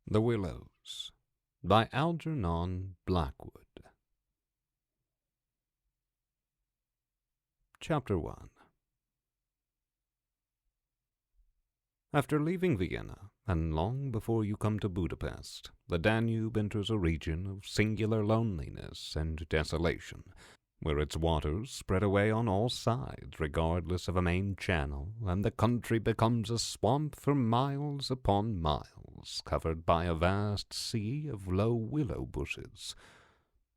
The Willows by Algernon Blackwood. Chapter 1. After leaving Vienna, and long before you come to Budapest, the Danube enters a region of singular loneliness and desolation, where its waters spread away on all sides regardless of a main channel, and the country becomes a swamp for miles upon miles, covered by a vast sea of low willow bushes.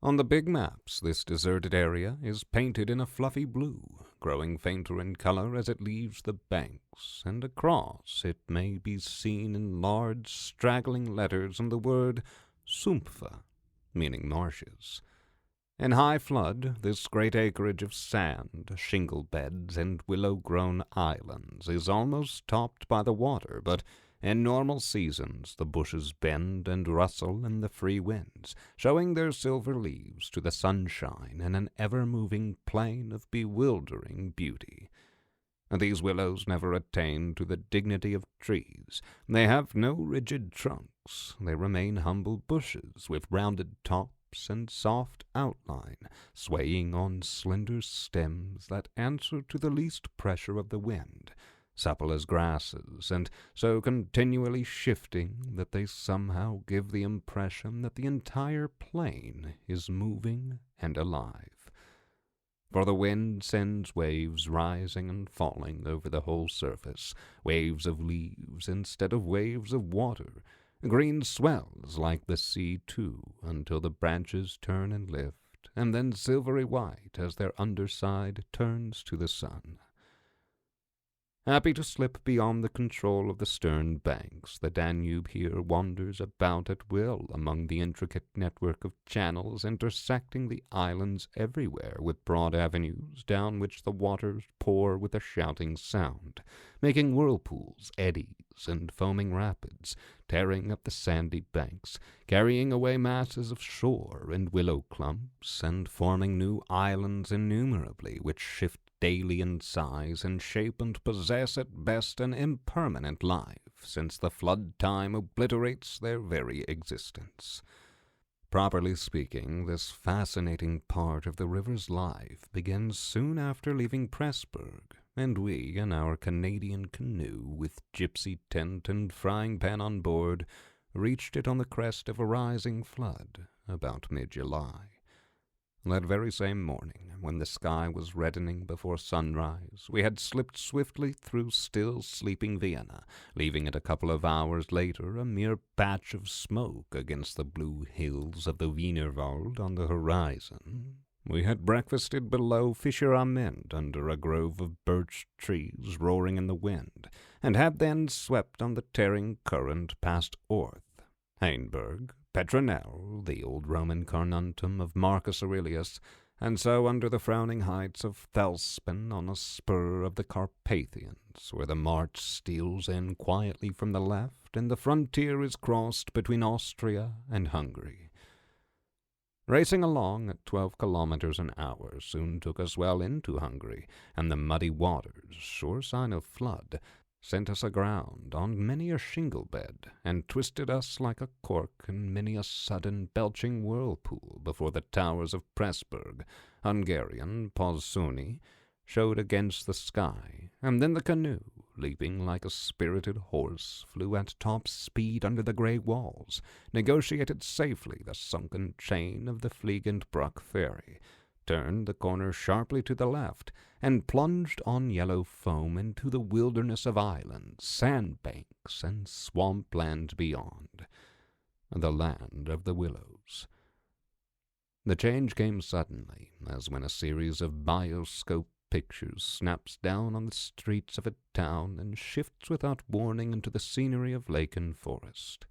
On the big maps, this deserted area is painted in a fluffy blue, growing fainter in color as it leaves the banks, and across it may be seen in large, straggling letters the word Sumpfa, meaning marshes. In high flood, this great acreage of sand, shingle beds, and willow-grown islands is almost topped by the water, but in normal seasons the bushes bend and rustle in the free winds, showing their silver leaves to the sunshine in an ever-moving plain of bewildering beauty. These willows never attain to the dignity of trees. They have no rigid trunks. They remain humble bushes with rounded tops and soft outline, swaying on slender stems that answer to the least pressure of the wind, supple as grasses, and so continually shifting that they somehow give the impression that the entire plain is moving and alive. For the wind sends waves rising and falling over the whole surface, waves of leaves instead of waves of water. Green swells like the sea, too, until the branches turn and lift, and then silvery white as their underside turns to the sun. Happy to slip beyond the control of the stern banks, the Danube here wanders about at will among the intricate network of channels intersecting the islands everywhere with broad avenues down which the waters pour with a shouting sound, making whirlpools, eddies, and foaming rapids, tearing up the sandy banks, carrying away masses of shore and willow clumps, and forming new islands innumerably which shift daily in size and shape and possess at best an impermanent life, since the flood time obliterates their very existence. Properly speaking, this fascinating part of the river's life begins soon after leaving Pressburg, and we, in our Canadian canoe, with gypsy tent and frying pan on board, reached it on the crest of a rising flood about mid-July. That very same morning, when the sky was reddening before sunrise, we had slipped swiftly through still sleeping Vienna, leaving it a couple of hours later a mere patch of smoke against the blue hills of the Wienerwald on the horizon. We had breakfasted below Fischer am Ende under a grove of birch trees roaring in the wind, and had then swept on the tearing current past Orth, Hainburg, Petronell, the old Roman Carnuntum of Marcus Aurelius, and so under the frowning heights of Thelspen on a spur of the Carpathians, where the march steals in quietly from the left, and the frontier is crossed between Austria and Hungary. Racing along at 12 kilometers an hour soon took us well into Hungary, and the muddy waters, sure sign of flood, sent us aground on many a shingle bed, and twisted us like a cork in many a sudden belching whirlpool before the towers of Pressburg, Hungarian Pozzuni, showed against the sky, and then the canoe, leaping like a spirited horse, flew at top speed under the grey walls, negotiated safely the sunken chain of the Fliegend-Bruck ferry, turned the corner sharply to the left, and plunged on yellow foam into the wilderness of islands, sandbanks, and swampland beyond, the land of the Willows. The change came suddenly, as when a series of bioscope pictures snaps down on the streets of a town and shifts without warning into the scenery of lake and forest.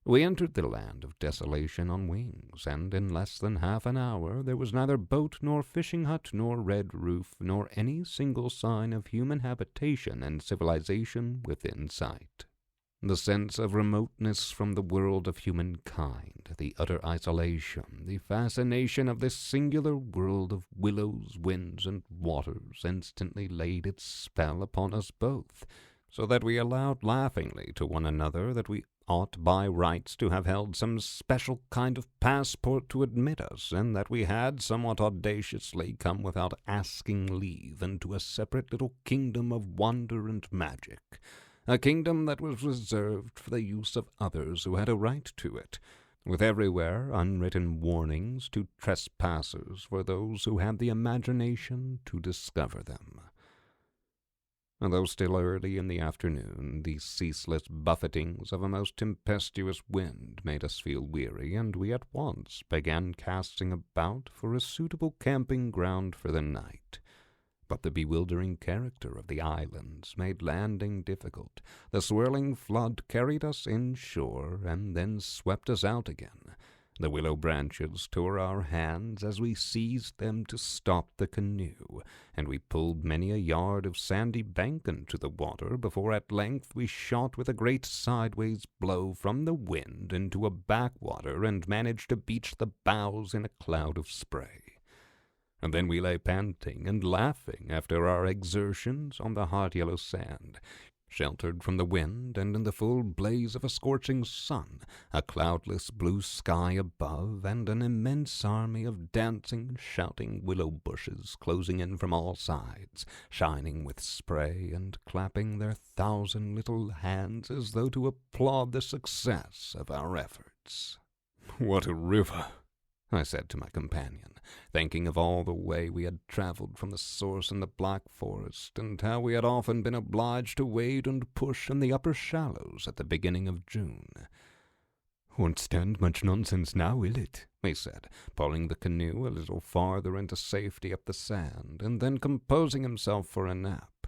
We entered the land of desolation on wings, and in less than half an hour there was neither boat nor fishing hut nor red roof nor any single sign of human habitation and civilization within sight. The sense of remoteness from the world of humankind, the utter isolation, the fascination of this singular world of willows, winds, and waters instantly laid its spell upon us both, so that we allowed laughingly to one another that we ought by rights to have held some special kind of passport to admit us, and that we had somewhat audaciously come without asking leave into a separate little kingdom of wonder and magic, a kingdom that was reserved for the use of others who had a right to it, with everywhere unwritten warnings to trespassers for those who had the imagination to discover them. Although still early in the afternoon, the ceaseless buffetings of a most tempestuous wind made us feel weary, and we at once began casting about for a suitable camping ground for the night. But the bewildering character of the islands made landing difficult. The swirling flood carried us inshore and then swept us out again. The willow branches tore our hands as we seized them to stop the canoe, and we pulled many a yard of sandy bank into the water before at length we shot with a great sideways blow from the wind into a backwater and managed to beach the bows in a cloud of spray. And then we lay panting and laughing after our exertions on the hot yellow sand, sheltered from the wind and in the full blaze of a scorching sun, a cloudless blue sky above, and an immense army of dancing, shouting willow bushes closing in from all sides, shining with spray and clapping their 1,000 little hands as though to applaud the success of our efforts. "What a river!" I said to my companion, thinking of all the way we had travelled from the source in the Black Forest, and how we had often been obliged to wade and push in the upper shallows at the beginning of June. "Won't stand much nonsense now, will it?" he said, pulling the canoe a little farther into safety up the sand, and then composing himself for a nap.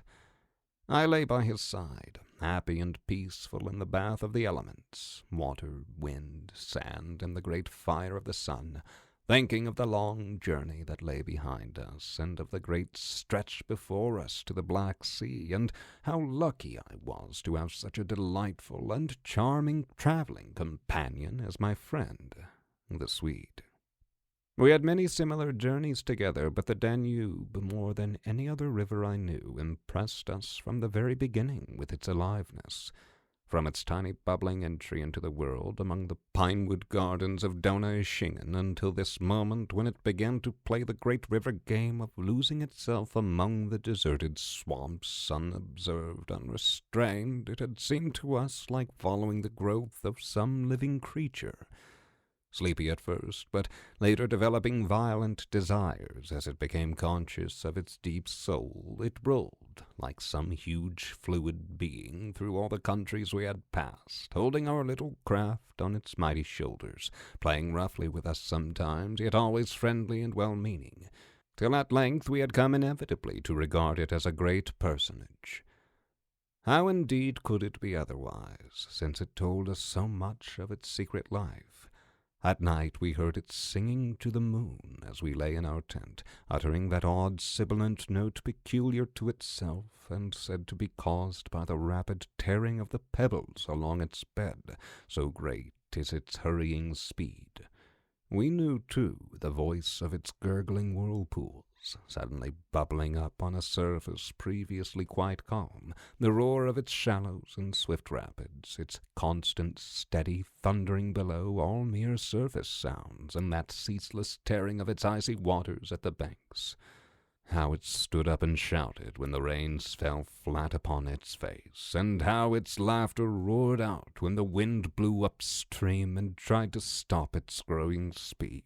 I lay by his side, happy and peaceful in the bath of the elements, water, wind, sand, and the great fire of the sun, thinking of the long journey that lay behind us, and of the great stretch before us to the Black Sea, and how lucky I was to have such a delightful and charming travelling companion as my friend, the Swede. We had many similar journeys together, but the Danube, more than any other river I knew, impressed us from the very beginning with its aliveness. From its tiny bubbling entry into the world among the pinewood gardens of Donaueschingen until this moment when it began to play the great river game of losing itself among the deserted swamps, unobserved, unrestrained, it had seemed to us like following the growth of some living creature. Sleepy at first, but later developing violent desires as it became conscious of its deep soul, it rolled, like some huge fluid being, through all the countries we had passed, holding our little craft on its mighty shoulders, playing roughly with us sometimes, yet always friendly and well-meaning, till at length we had come inevitably to regard it as a great personage. How indeed could it be otherwise, since it told us so much of its secret life? At night we heard it singing to the moon as we lay in our tent, uttering that odd sibilant note peculiar to itself, and said to be caused by the rapid tearing of the pebbles along its bed, so great is its hurrying speed. We knew, too, the voice of its gurgling whirlpools, suddenly bubbling up on a surface previously quite calm, the roar of its shallows and swift rapids, its constant, steady thundering below, all mere surface sounds, and that ceaseless tearing of its icy waters at the banks. How it stood up and shouted when the rains fell flat upon its face, and how its laughter roared out when the wind blew upstream and tried to stop its growing speed.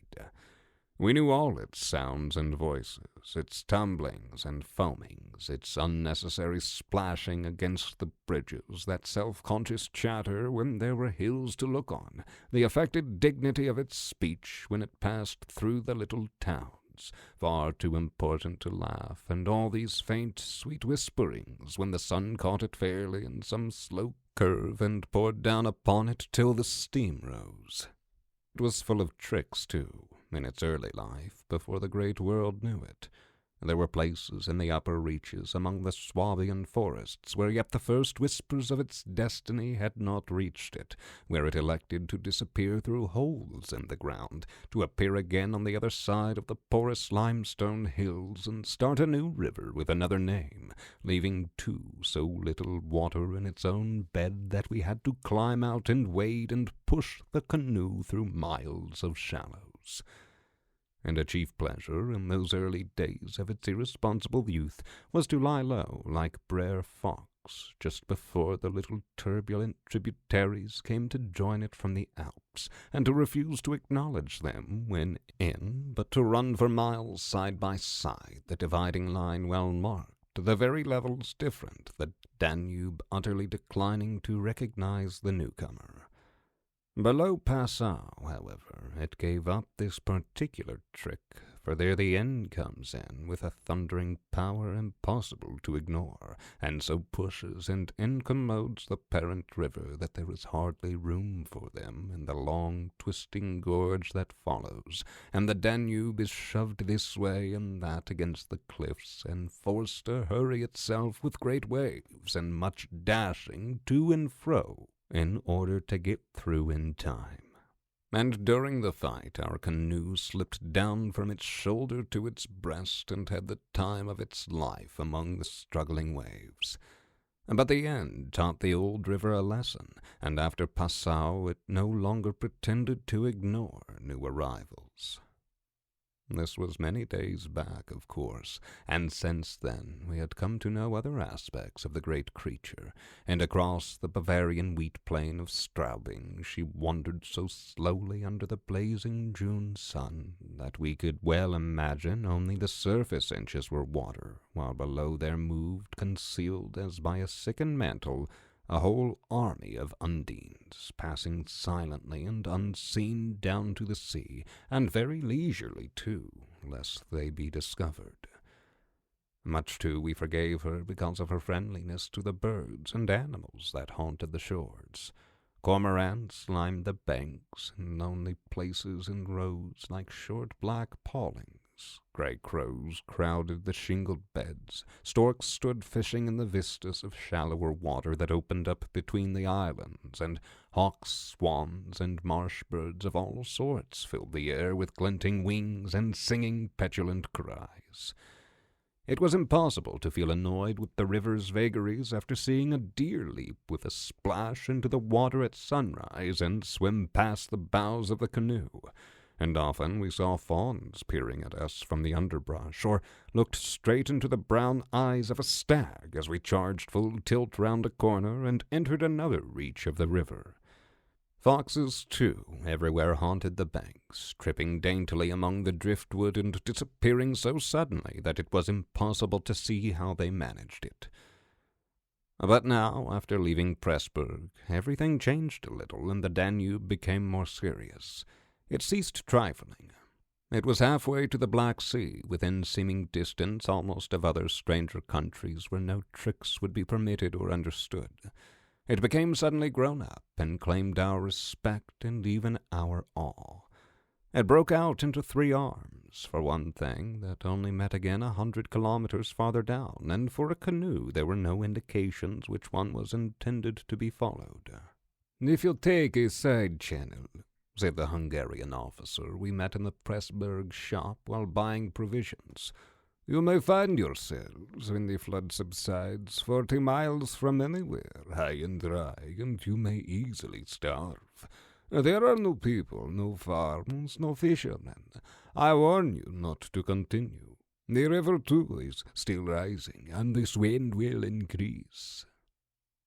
We knew all its sounds and voices, its tumblings and foamings, its unnecessary splashing against the bridges, that self-conscious chatter when there were hills to look on, the affected dignity of its speech when it passed through the little towns, far too important to laugh, and all these faint, sweet whisperings when the sun caught it fairly in some slow curve and poured down upon it till the steam rose. It was full of tricks, too, in its early life, before the great world knew it. There were places in the upper reaches among the Swabian forests where yet the first whispers of its destiny had not reached it, where it elected to disappear through holes in the ground, to appear again on the other side of the porous limestone hills and start a new river with another name, leaving so little water in its own bed that we had to climb out and wade and push the canoe through miles of shallows. And a chief pleasure in those early days of its irresponsible youth was to lie low like Brer Fox just before the little turbulent tributaries came to join it from the Alps, and to refuse to acknowledge them when in, but to run for miles side by side, the dividing line well marked, the very levels different, the Danube utterly declining to recognize the newcomer. Below Passau, however, it gave up this particular trick, for there the end comes in with a thundering power impossible to ignore, and so pushes and incommodes the parent river that there is hardly room for them in the long, twisting gorge that follows, and the Danube is shoved this way and that against the cliffs, and forced to hurry itself with great waves and much dashing to and fro, in order to get through in time. And during the fight our canoe slipped down from its shoulder to its breast and had the time of its life among the struggling waves. But the end taught the old river a lesson, and after Passau it no longer pretended to ignore new arrivals. This was many days back, of course, and since then we had come to know other aspects of the great creature, and across the Bavarian wheat plain of Straubing she wandered so slowly under the blazing June sun that we could well imagine only the surface inches were water, while below there moved, concealed as by a sickened mantle, a whole army of undines, passing silently and unseen down to the sea, and very leisurely, too, lest they be discovered. Much, too, we forgave her because of her friendliness to the birds and animals that haunted the shores. Cormorants lined the banks in lonely places in rows like short black pawlings. Grey crows crowded the shingled beds. Storks stood fishing in the vistas of shallower water that opened up between the islands, and hawks, swans, and marsh birds of all sorts filled the air with glinting wings and singing petulant cries. It was impossible to feel annoyed with the river's vagaries after seeing a deer leap with a splash into the water at sunrise and swim past the bows of the canoe, and often we saw fawns peering at us from the underbrush, or looked straight into the brown eyes of a stag as we charged full tilt round a corner and entered another reach of the river. Foxes, too, everywhere haunted the banks, tripping daintily among the driftwood and disappearing so suddenly that it was impossible to see how they managed it. But now, after leaving Pressburg, everything changed a little, and the Danube became more serious. It ceased trifling. It was halfway to the Black Sea, within seeming distance almost of other stranger countries where no tricks would be permitted or understood. It became suddenly grown up and claimed our respect and even our awe. It broke out into 3 arms, for one thing, that only met again 100 kilometers farther down, and for a canoe there were no indications which one was intended to be followed. "If you'll take a side channel," said the Hungarian officer we met in the Pressburg shop while buying provisions, "you may find yourselves, when the flood subsides, 40 miles from anywhere, high and dry, and you may easily starve. There are no people, no farms, no fishermen. I warn you not to continue. The river, too, is still rising, and this wind will increase."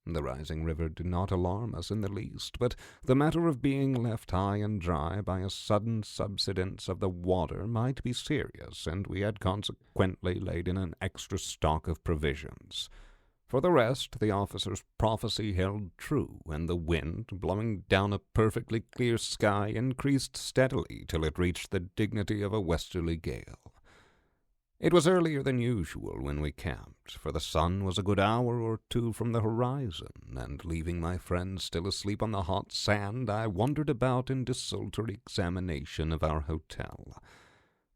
The rising river did not alarm us in the least, but the matter of being left high and dry by a sudden subsidence of the water might be serious, and we had consequently laid in an extra stock of provisions. For the rest, the officer's prophecy held true, and the wind, blowing down a perfectly clear sky, increased steadily till it reached the dignity of a westerly gale. It was earlier than usual when we camped, for the sun was a good hour or 2 from the horizon, and leaving my friends still asleep on the hot sand, I wandered about in desultory examination of our hotel.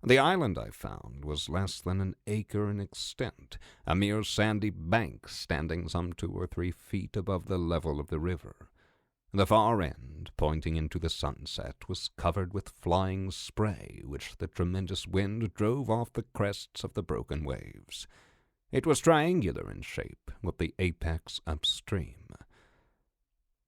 The island I found was less than an acre in extent, a mere sandy bank standing some 2 or 3 feet above the level of the river. The far end, pointing into the sunset, was covered with flying spray, which the tremendous wind drove off the crests of the broken waves. It was triangular in shape, with the apex upstream.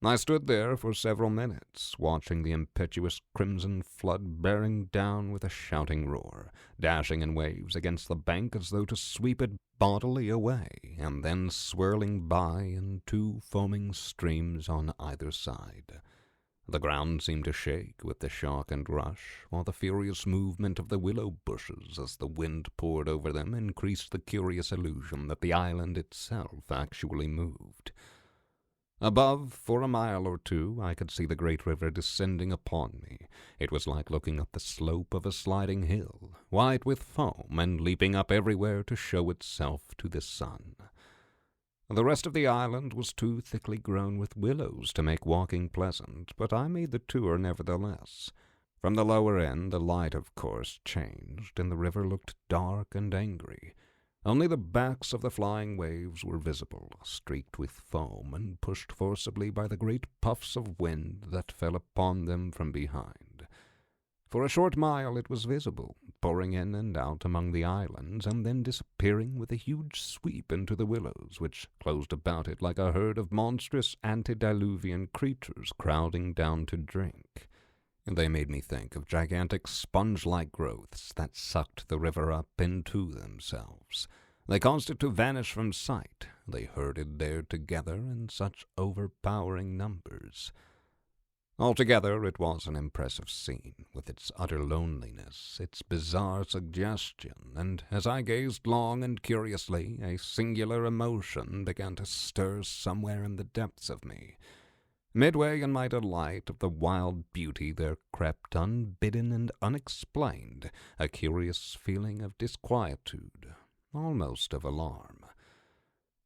I stood there for several minutes, watching the impetuous crimson flood bearing down with a shouting roar, dashing in waves against the bank as though to sweep it bodily away, and then swirling by in 2 foaming streams on either side. The ground seemed to shake with the shock and rush, while the furious movement of the willow bushes as the wind poured over them increased the curious illusion that the island itself actually moved. Above, for a mile or 2, I could see the great river descending upon me. It was like looking up the slope of a sliding hill, white with foam, and leaping up everywhere to show itself to the sun. The rest of the island was too thickly grown with willows to make walking pleasant, but I made the tour nevertheless. From the lower end the light, of course, changed, and the river looked dark and angry. Only the backs of the flying waves were visible, streaked with foam, and pushed forcibly by the great puffs of wind that fell upon them from behind. For a short mile it was visible, pouring in and out among the islands, and then disappearing with a huge sweep into the willows, which closed about it like a herd of monstrous antediluvian creatures crowding down to drink. They made me think of gigantic sponge-like growths that sucked the river up into themselves. They caused it to vanish from sight. They herded there together in such overpowering numbers. Altogether, it was an impressive scene, with its utter loneliness, its bizarre suggestion, and as I gazed long and curiously, a singular emotion began to stir somewhere in the depths of me. Midway in my delight of the wild beauty there crept, unbidden and unexplained, a curious feeling of disquietude, almost of alarm.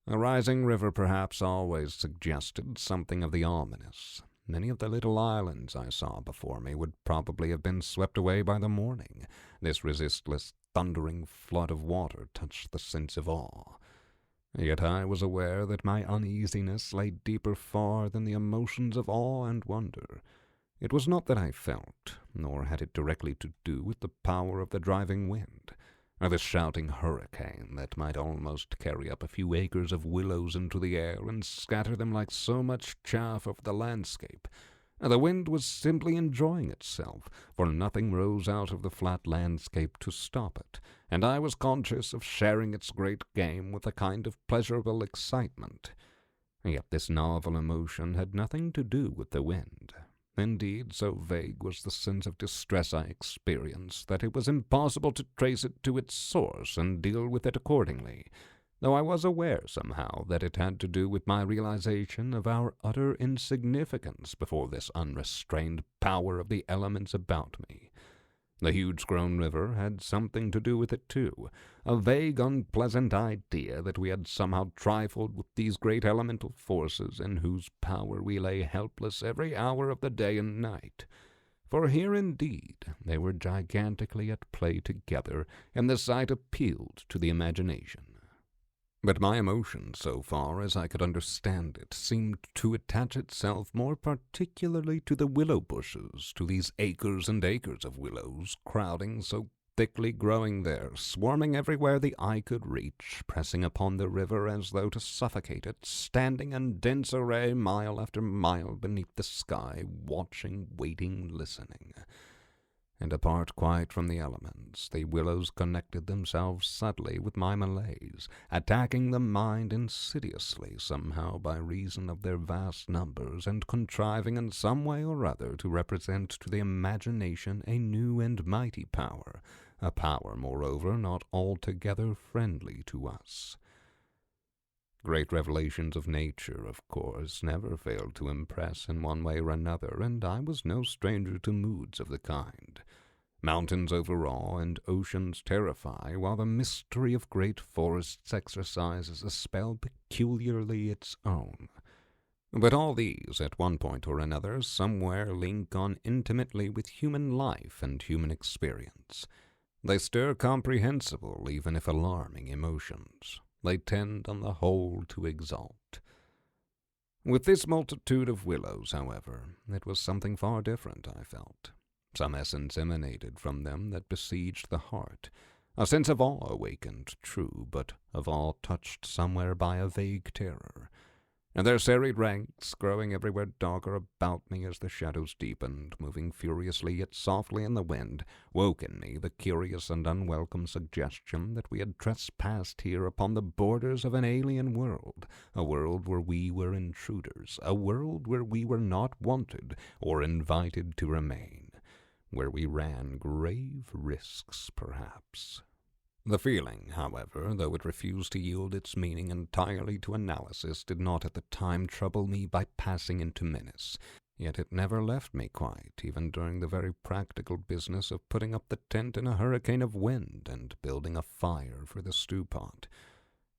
A rising river perhaps always suggested something of the ominous. Many of the little islands I saw before me would probably have been swept away by the morning. This resistless, thundering flood of water touched the sense of awe. Yet I was aware that my uneasiness lay deeper far than the emotions of awe and wonder. It was not that I felt, nor had it directly to do with the power of the driving wind, or the shouting hurricane that might almost carry up a few acres of willows into the air and scatter them like so much chaff over the landscape. The wind was simply enjoying itself, for nothing rose out of the flat landscape to stop it, and I was conscious of sharing its great game with a kind of pleasurable excitement. Yet this novel emotion had nothing to do with the wind. Indeed, so vague was the sense of distress I experienced that it was impossible to trace it to its source and deal with it accordingly, though I was aware somehow that it had to do with my realization of our utter insignificance before this unrestrained power of the elements about me. The huge-grown river had something to do with it, too, a vague, unpleasant idea that we had somehow trifled with these great elemental forces in whose power we lay helpless every hour of the day and night. For here, indeed, they were gigantically at play together, and the sight appealed to the imagination. But my emotion, so far as I could understand it, seemed to attach itself more particularly to the willow bushes, to these acres and acres of willows, crowding so thickly growing there, swarming everywhere the eye could reach, pressing upon the river as though to suffocate it, standing in dense array mile after mile beneath the sky, watching, waiting, listening. And apart quite from the elements, the willows connected themselves subtly with my malaise, attacking the mind insidiously somehow by reason of their vast numbers, and contriving in some way or other to represent to the imagination a new and mighty power, a power, moreover, not altogether friendly to us. Great revelations of nature, of course, never failed to impress in one way or another, and I was no stranger to moods of the kind. Mountains overawe and oceans terrify, while the mystery of great forests exercises a spell peculiarly its own. But all these, at one point or another, somewhere link on intimately with human life and human experience. They stir comprehensible, even if alarming, emotions. They tend on the whole to exalt. With this multitude of willows, however, it was something far different, I felt. Some essence emanated from them that besieged the heart, a sense of awe awakened, true, but of awe touched somewhere by a vague terror. And their serried ranks, growing everywhere darker about me as the shadows deepened, moving furiously yet softly in the wind, woke in me the curious and unwelcome suggestion that we had trespassed here upon the borders of an alien world, a world where we were intruders, a world where we were not wanted or invited to remain, where we ran grave risks, perhaps. The feeling, however, though it refused to yield its meaning entirely to analysis, did not at the time trouble me by passing into menace. Yet it never left me quite, even during the very practical business of putting up the tent in a hurricane of wind and building a fire for the stew-pot.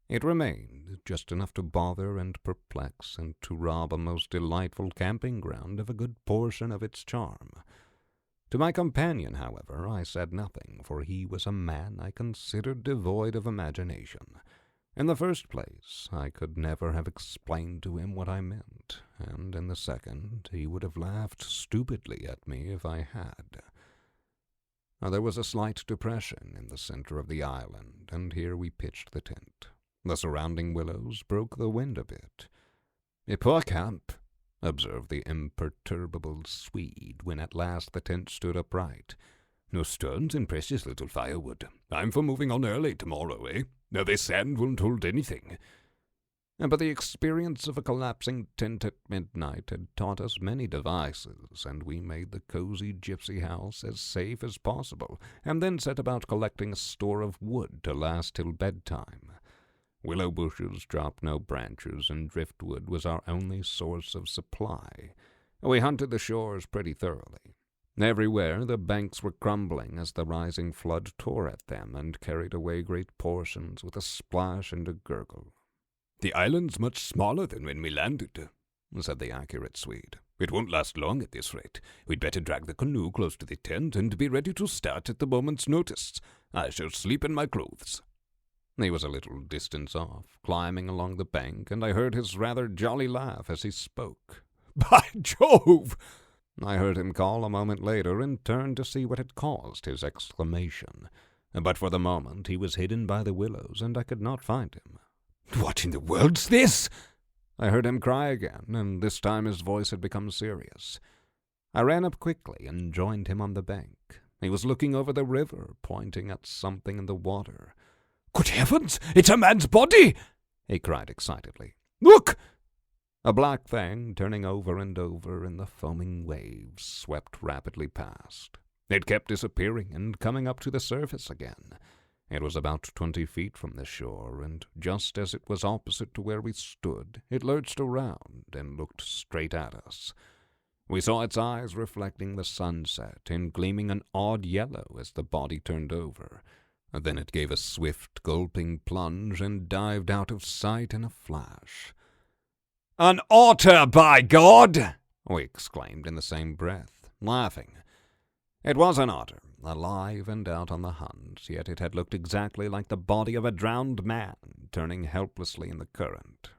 It remained, just enough to bother and perplex, and to rob a most delightful camping ground of a good portion of its charm. To my companion, however, I said nothing, for he was a man I considered devoid of imagination. In the first place, I could never have explained to him what I meant, and in the second, he would have laughed stupidly at me if I had. Now, there was a slight depression in the center of the island, and here we pitched the tent. The surrounding willows broke the wind a bit. "A poor camp," observed the imperturbable Swede, when at last the tent stood upright. "No stones and precious little firewood. I'm for moving on early tomorrow, eh? Now this sand won't hold anything." But the experience of a collapsing tent at midnight had taught us many devices, and we made the cozy gypsy house as safe as possible, and then set about collecting a store of wood to last till bedtime. Willow bushes dropped no branches, and driftwood was our only source of supply. We hunted the shores pretty thoroughly. Everywhere the banks were crumbling as the rising flood tore at them and carried away great portions with a splash and a gurgle. "The island's much smaller than when we landed," said the accurate Swede. "It won't last long at this rate. We'd better drag the canoe close to the tent and be ready to start at the moment's notice. I shall sleep in my clothes." He was a little distance off, climbing along the bank, and I heard his rather jolly laugh as he spoke. "By Jove!" I heard him call a moment later, and turned to see what had caused his exclamation. But for the moment he was hidden by the willows, and I could not find him. "What in the world's this?" I heard him cry again, and this time his voice had become serious. I ran up quickly and joined him on the bank. He was looking over the river, pointing at something in the water. "Good heavens! It's a man's body!" he cried excitedly. "Look!" A black thing, turning over and over in the foaming waves, swept rapidly past. It kept disappearing and coming up to the surface again. It was about 20 feet from the shore, and just as it was opposite to where we stood, it lurched around and looked straight at us. We saw its eyes reflecting the sunset and gleaming an odd yellow as the body turned over. Then it gave a swift, gulping plunge and dived out of sight in a flash. "An otter, by God!" we exclaimed in the same breath, laughing. It was an otter, alive and out on the hunt, yet it had looked exactly like the body of a drowned man, turning helplessly in the current.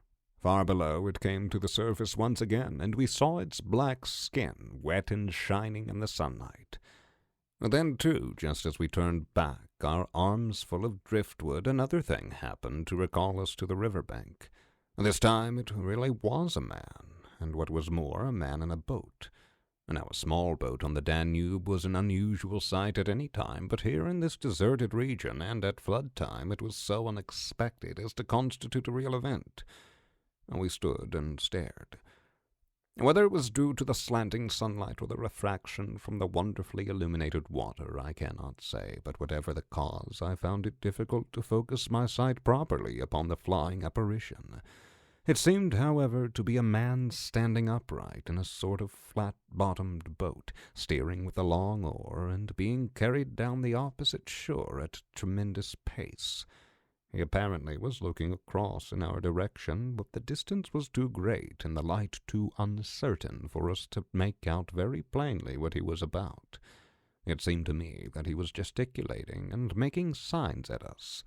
Far below it came to the surface once again, and we saw its black skin, wet and shining in the sunlight. Then, too, just as we turned back, our arms full of driftwood, another thing happened to recall us to the riverbank. This time it really was a man, and what was more, a man in a boat. Now, a small boat on the Danube was an unusual sight at any time, but here in this deserted region, and at flood time, it was so unexpected as to constitute a real event. We stood and stared. Whether it was due to the slanting sunlight or the refraction from the wonderfully illuminated water, I cannot say, but whatever the cause, I found it difficult to focus my sight properly upon the flying apparition. It seemed, however, to be a man standing upright in a sort of flat-bottomed boat, steering with a long oar, and being carried down the opposite shore at tremendous pace. He apparently was looking across in our direction, but the distance was too great and the light too uncertain for us to make out very plainly what he was about. It seemed to me that he was gesticulating and making signs at us.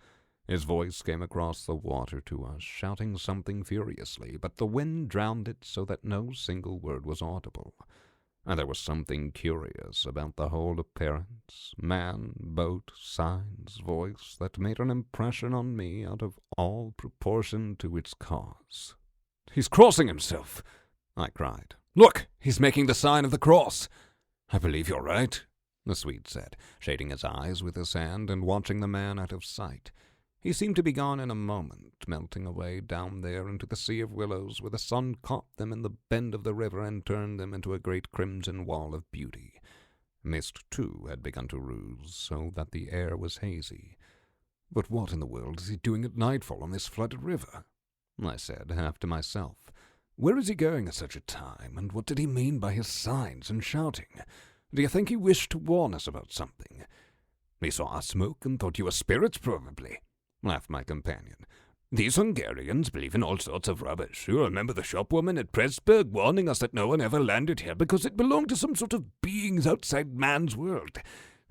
His voice came across the water to us, shouting something furiously, but the wind drowned it so that no single word was audible. And there was something curious about the whole appearance, man, boat, signs, voice, that made an impression on me out of all proportion to its cause. "He's crossing himself!" I cried. "Look, he's making the sign of the cross!" "I believe you're right," the Swede said, shading his eyes with his hand and watching the man out of sight. He seemed to be gone in a moment, melting away down there into the sea of willows, where the sun caught them in the bend of the river and turned them into a great crimson wall of beauty. Mist, too, had begun to ruse, so that the air was hazy. "But what in the world is he doing at nightfall on this flooded river?" I said, half to myself. "Where is he going at such a time, and what did he mean by his signs and shouting? Do you think he wished to warn us about something?" "He saw our smoke and thought you were spirits, probably," laughed my companion. "These Hungarians believe in all sorts of rubbish. You remember the shopwoman at Pressburg warning us that no one ever landed here because it belonged to some sort of beings outside man's world.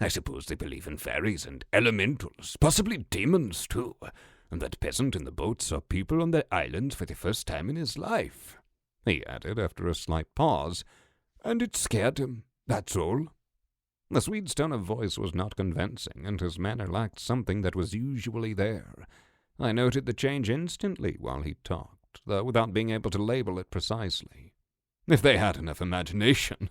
I suppose they believe in fairies and elementals, possibly demons too, and that peasant in the boat saw people on the island for the first time in his life," he added after a slight pause, "and it scared him, that's all." The Swede's tone of voice was not convincing, and his manner lacked something that was usually there. I noted the change instantly while he talked, though without being able to label it precisely. "If they had enough imagination,"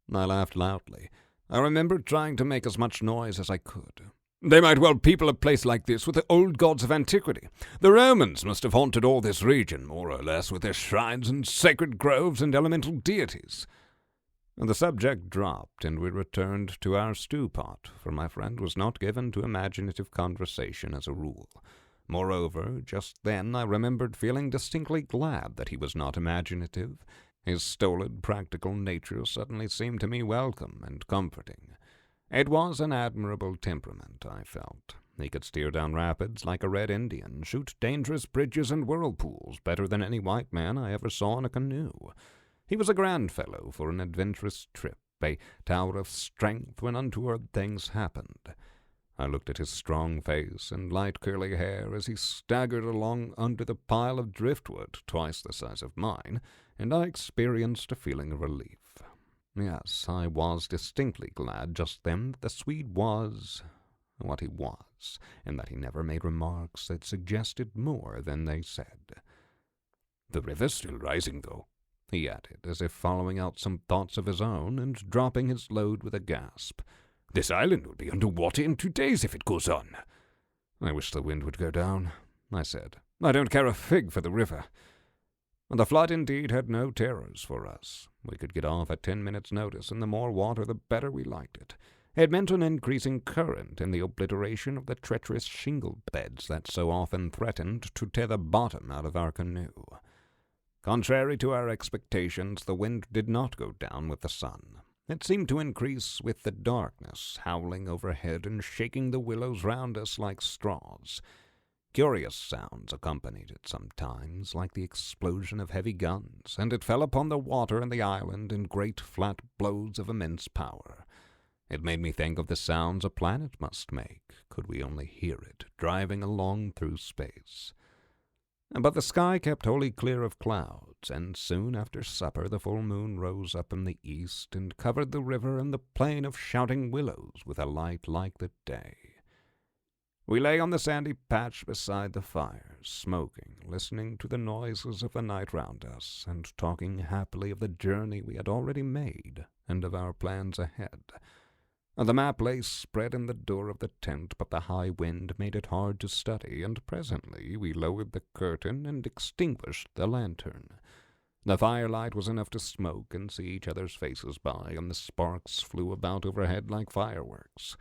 I laughed loudly. I remembered trying to make as much noise as I could. "They might well people a place like this with the old gods of antiquity. The Romans must have haunted all this region, more or less, with their shrines and sacred groves and elemental deities." The subject dropped, and we returned to our stew-pot, for my friend was not given to imaginative conversation as a rule. Moreover, just then I remembered feeling distinctly glad that he was not imaginative. His stolid, practical nature suddenly seemed to me welcome and comforting. It was an admirable temperament, I felt. He could steer down rapids like a red Indian, shoot dangerous bridges and whirlpools better than any white man I ever saw in a canoe. He was a grand fellow for an adventurous trip, a tower of strength when untoward things happened. I looked at his strong face and light curly hair as he staggered along under the pile of driftwood, twice the size of mine, and I experienced a feeling of relief. Yes, I was distinctly glad just then that the Swede was what he was, and that he never made remarks that suggested more than they said. "The river's still rising, though," he added, as if following out some thoughts of his own, and dropping his load with a gasp. "This island will be under water in 2 days if it goes on." "I wish the wind would go down," I said. "I don't care a fig for the river." The flood indeed had no terrors for us. We could get off at 10 minutes' notice, and the more water the better we liked it. It meant an increasing current and the obliteration of the treacherous shingle beds that so often threatened to tear the bottom out of our canoe. Contrary to our expectations, the wind did not go down with the sun. It seemed to increase with the darkness, howling overhead and shaking the willows round us like straws. Curious sounds accompanied it sometimes, like the explosion of heavy guns, and it fell upon the water and the island in great flat blows of immense power. It made me think of the sounds a planet must make, could we only hear it, driving along through space. But the sky kept wholly clear of clouds, and soon after supper the full moon rose up in the east and covered the river and the plain of shouting willows with a light like the day. We lay on the sandy patch beside the fire, smoking, listening to the noises of the night round us, and talking happily of the journey we had already made and of our plans ahead. The map lay spread in the door of the tent, but the high wind made it hard to study, and presently we lowered the curtain and extinguished the lantern. The firelight was enough to smoke and see each other's faces by, and the sparks flew about overhead like fireworks.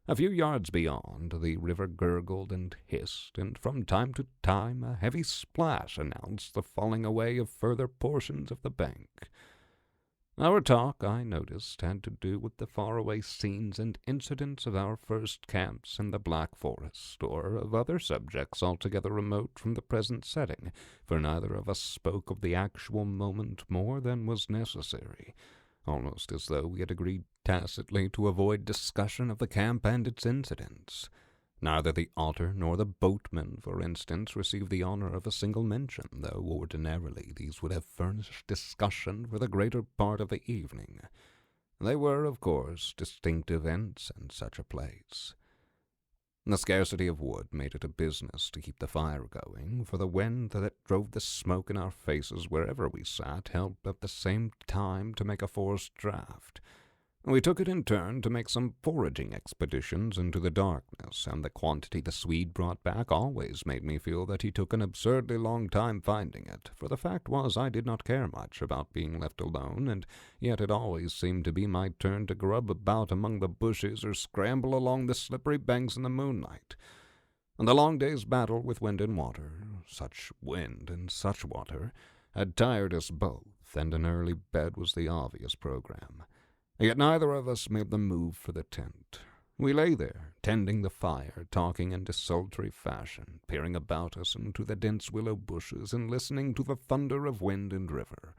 A few yards beyond, the river gurgled and hissed, and from time to time a heavy splash announced the falling away of further portions of the bank. Our talk, I noticed, had to do with the faraway scenes and incidents of our first camps in the Black Forest, or of other subjects altogether remote from the present setting, for neither of us spoke of the actual moment more than was necessary, almost as though we had agreed tacitly to avoid discussion of the camp and its incidents. Neither the otter nor the boatman, for instance, received the honor of a single mention, though ordinarily these would have furnished discussion for the greater part of the evening. They were, of course, distinct events in such a place. The scarcity of wood made it a business to keep the fire going, for the wind that drove the smoke in our faces wherever we sat helped at the same time to make a forced draught. We took it in turn to make some foraging expeditions into the darkness, and the quantity the Swede brought back always made me feel that he took an absurdly long time finding it, for the fact was I did not care much about being left alone, and yet it always seemed to be my turn to grub about among the bushes or scramble along the slippery banks in the moonlight. And the long day's battle with wind and water, such wind and such water, had tired us both, and an early bed was the obvious program. Yet neither of us made the move for the tent. We lay there, tending the fire, talking in desultory fashion, peering about us into the dense willow bushes and listening to the thunder of wind and river.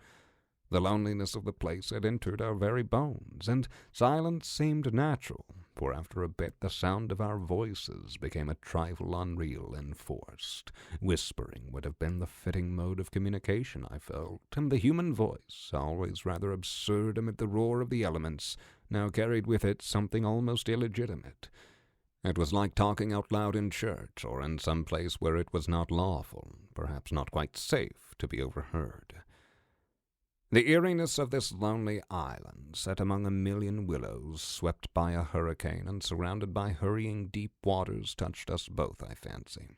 The loneliness of the place had entered our very bones, and silence seemed natural, for after a bit the sound of our voices became a trifle unreal and forced. Whispering would have been the fitting mode of communication, I felt, and the human voice, always rather absurd amid the roar of the elements, now carried with it something almost illegitimate. It was like talking out loud in church, or in some place where it was not lawful, perhaps not quite safe, to be overheard. The eeriness of this lonely island, set among a million willows, swept by a hurricane and surrounded by hurrying deep waters, touched us both, I fancy.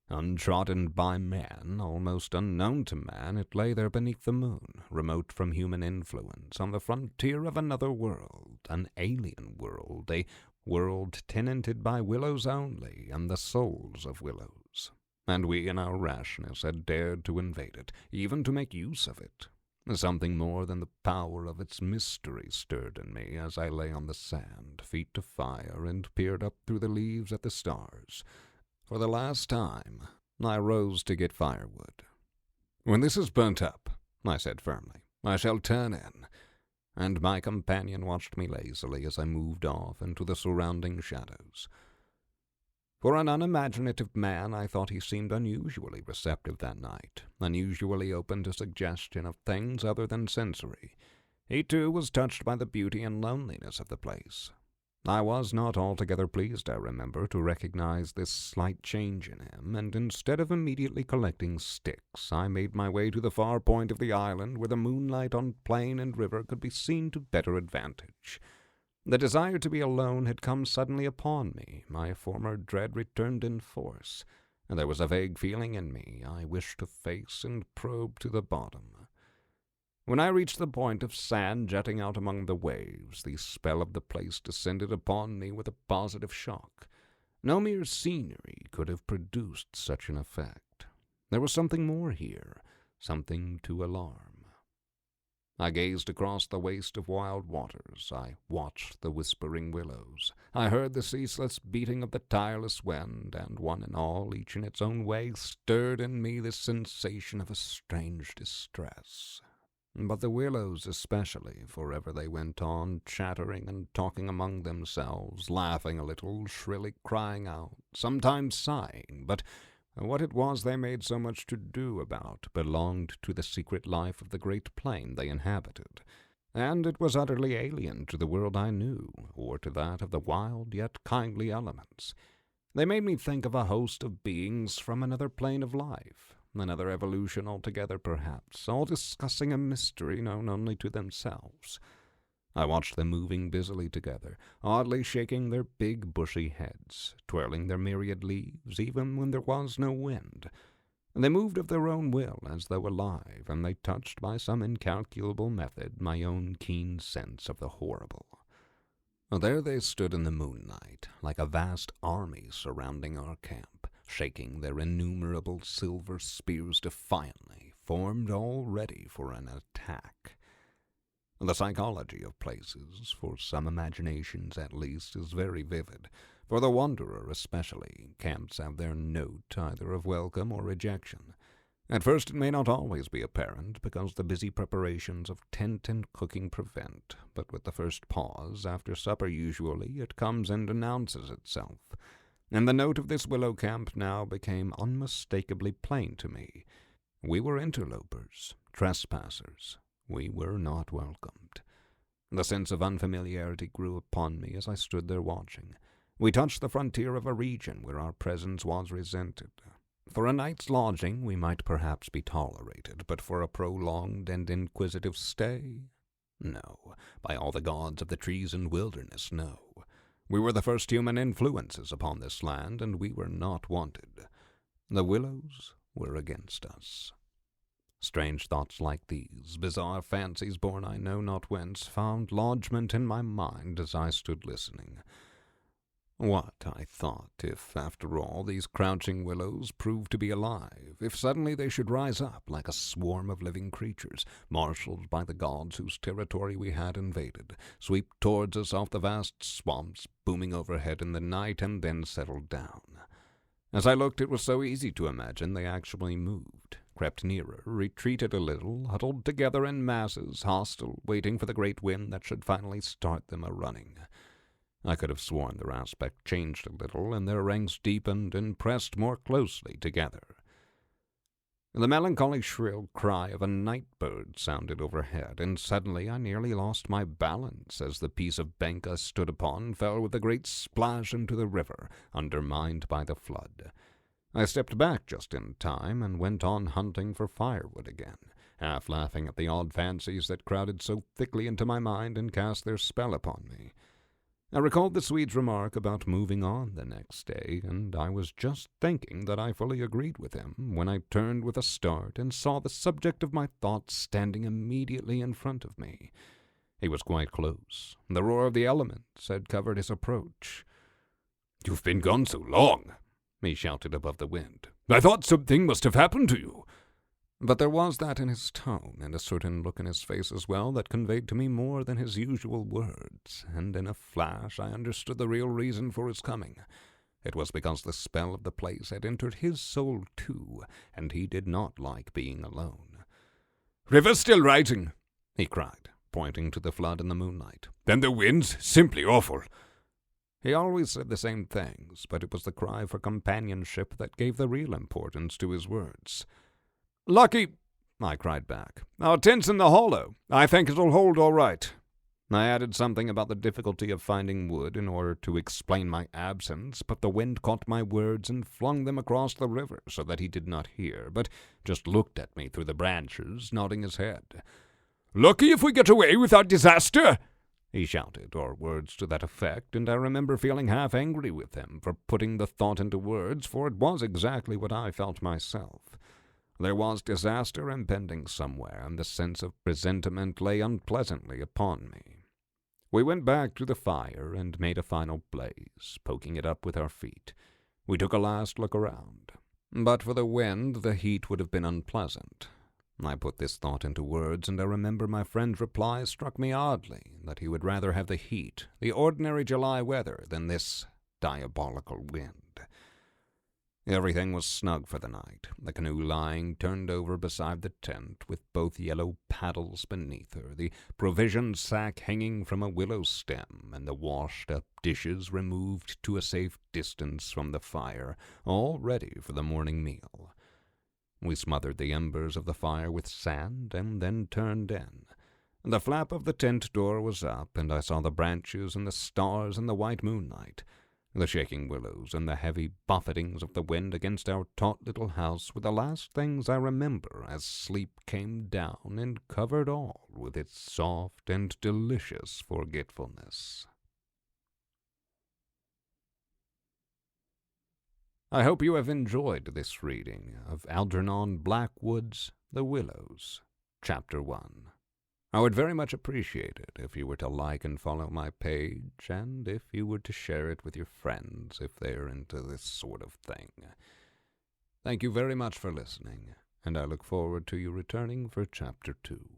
Untrodden by man, almost unknown to man, it lay there beneath the moon, remote from human influence, on the frontier of another world, an alien world, a world tenanted by willows only, and the souls of willows. And we, in our rashness, had dared to invade it, even to make use of it. Something more than the power of its mystery stirred in me as I lay on the sand, feet to fire, and peered up through the leaves at the stars. For the last time, I rose to get firewood. "When this is burnt up," I said firmly, "I shall turn in," and my companion watched me lazily as I moved off into the surrounding shadows. For an unimaginative man, I thought he seemed unusually receptive that night, unusually open to suggestion of things other than sensory. He, too, was touched by the beauty and loneliness of the place. I was not altogether pleased, I remember, to recognize this slight change in him, and instead of immediately collecting sticks, I made my way to the far point of the island where the moonlight on plain and river could be seen to better advantage. The desire to be alone had come suddenly upon me. My former dread returned in force, and there was a vague feeling in me I wished to face and probe to the bottom. When I reached the point of sand jutting out among the waves, the spell of the place descended upon me with a positive shock. No mere scenery could have produced such an effect. There was something more here, something to alarm. I gazed across the waste of wild waters. I watched the whispering willows. I heard the ceaseless beating of the tireless wind, and one and all, each in its own way, stirred in me the sensation of a strange distress. But the willows especially, for ever they went on, chattering and talking among themselves, laughing a little, shrilly crying out, sometimes sighing, but what it was they made so much to do about belonged to the secret life of the great plain they inhabited, and it was utterly alien to the world I knew, or to that of the wild yet kindly elements. They made me think of a host of beings from another plane of life, another evolution altogether perhaps, all discussing a mystery known only to themselves. I watched them moving busily together, oddly shaking their big bushy heads, twirling their myriad leaves, even when there was no wind. They moved of their own will, as though alive, and they touched by some incalculable method my own keen sense of the horrible. There they stood in the moonlight, like a vast army surrounding our camp, shaking their innumerable silver spears defiantly, formed all ready for an attack. The psychology of places, for some imaginations at least, is very vivid. For the wanderer especially, camps have their note either of welcome or rejection. At first it may not always be apparent, because the busy preparations of tent and cooking prevent, but with the first pause, after supper usually, it comes and announces itself. And the note of this willow camp now became unmistakably plain to me. We were interlopers, trespassers. We were not welcomed. The sense of unfamiliarity grew upon me as I stood there watching. We touched the frontier of a region where our presence was resented. For a night's lodging we might perhaps be tolerated, but for a prolonged and inquisitive stay? No, by all the gods of the trees and wilderness, no. We were the first human influences upon this land, and we were not wanted. The willows were against us. Strange thoughts like these, bizarre fancies born I know not whence, found lodgment in my mind as I stood listening. What, I thought, if, after all, these crouching willows proved to be alive, if suddenly they should rise up like a swarm of living creatures, marshaled by the gods whose territory we had invaded, sweep towards us off the vast swamps, booming overhead in the night, and then settle down. As I looked, it was so easy to imagine they actually moved, crept nearer, retreated a little, huddled together in masses, hostile, waiting for the great wind that should finally start them a-running. I could have sworn their aspect changed a little, and their ranks deepened and pressed more closely together. The melancholy shrill cry of a night bird sounded overhead, and suddenly I nearly lost my balance as the piece of bank I stood upon fell with a great splash into the river, undermined by the flood. I stepped back just in time and went on hunting for firewood again, half laughing at the odd fancies that crowded so thickly into my mind and cast their spell upon me. I recalled the Swede's remark about moving on the next day, and I was just thinking that I fully agreed with him when I turned with a start and saw the subject of my thoughts standing immediately in front of me. He was quite close. The roar of the elements had covered his approach. "You've been gone so long," he shouted above the wind. "I thought something must have happened to you." But there was that in his tone, and a certain look in his face as well, that conveyed to me more than his usual words, and in a flash I understood the real reason for his coming. It was because the spell of the place had entered his soul too, and he did not like being alone. "River's still rising," he cried, pointing to the flood in the moonlight. "And the wind's simply awful." He always said the same things, but it was the cry for companionship that gave the real importance to his words. "Lucky," I cried back. "Our tent's in the hollow. I think it'll hold all right." I added something about the difficulty of finding wood in order to explain my absence, but the wind caught my words and flung them across the river so that he did not hear, but just looked at me through the branches, nodding his head. "Lucky if we get away without disaster," he shouted, or words to that effect, and I remember feeling half angry with him for putting the thought into words, for it was exactly what I felt myself. There was disaster impending somewhere, and the sense of presentiment lay unpleasantly upon me. We went back to the fire and made a final blaze, poking it up with our feet. We took a last look around. But for the wind, the heat would have been unpleasant. I put this thought into words, and I remember my friend's reply struck me oddly, that he would rather have the heat, the ordinary July weather, than this diabolical wind. Everything was snug for the night, the canoe lying turned over beside the tent, with both yellow paddles beneath her, the provision sack hanging from a willow stem, and the washed-up dishes removed to a safe distance from the fire, all ready for the morning meal. We smothered the embers of the fire with sand, and then turned in. The flap of the tent door was up, and I saw the branches and the stars in the white moonlight. The shaking willows and the heavy buffetings of the wind against our taut little house were the last things I remember as sleep came down and covered all with its soft and delicious forgetfulness. I hope you have enjoyed this reading of Algernon Blackwood's The Willows, Chapter 1. I would very much appreciate it if you were to like and follow my page, and if you were to share it with your friends if they're into this sort of thing. Thank you very much for listening, and I look forward to you returning for Chapter 2.